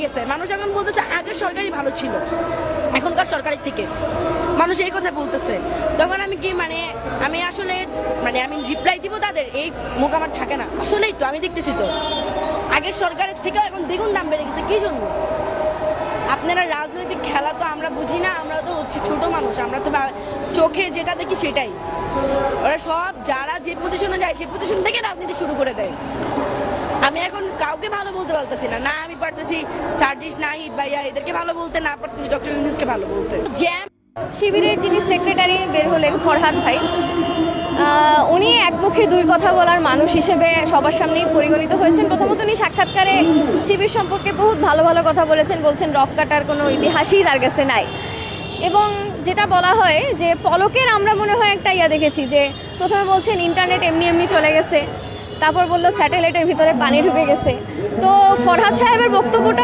গেছে। মানুষ এখন বলতেছে আগের সরকারই ভালো ছিল এখনকার সরকারের থেকে, মানুষ এই কথা বলতেছে। তখন আমি কি আমি আসলে আমি রিপ্লাই দিব তাদের, এই মুখ আমার থাকে না। আসলেই তো আমি দেখতেছি তো আগের সরকারের থেকে এখন দ্বিগুণ দাম বেড়ে গেছে। কি জন্য? আপনারা রাজনৈতিক খেলা তো আমরা বুঝি না, আমরা তো হচ্ছে ছোট মানুষ, আমরা তো চোখে যেটা দেখি সেটাই। ওরা সব যারা যে পজিশনে যায় সেই পজিশন থেকে রাজনীতি শুরু করে দেয়। আমি এখন কাউকে ভালো বলতে পারতেছি না, না আমি পারতেছি সার্জিস নাহিদ ভাইয়া এদেরকে ভালো বলতে, না পারতেছি ডক্টর ইউনূসকে ভালো বলতে। জ্যাম শিবিরের যিনি সেক্রেটারি বের হলেন ফরহাদ ভাই, উনি একমুখে দুই কথা বলার মানুষ হিসেবে সবার সামনেই পরিগণিত হয়েছেন। প্রথমত উনি সাক্ষাৎকারে শিবির সম্পর্কে বহুত ভালো ভালো কথা বলেছেন, বলছেন রক কাটার কোনো ইতিহাসই তার কাছে নাই। এবং যেটা বলা হয় যে পলকের আমরা মনে হয় একটা দেখেছি যে প্রথমে বলছেন ইন্টারনেট এমনি এমনি চলে গেছে, তারপর বললো স্যাটেলাইটের ভিতরে পানি ঢুকে গেছে। তো ফরহাদ সাহেবের বক্তব্যটা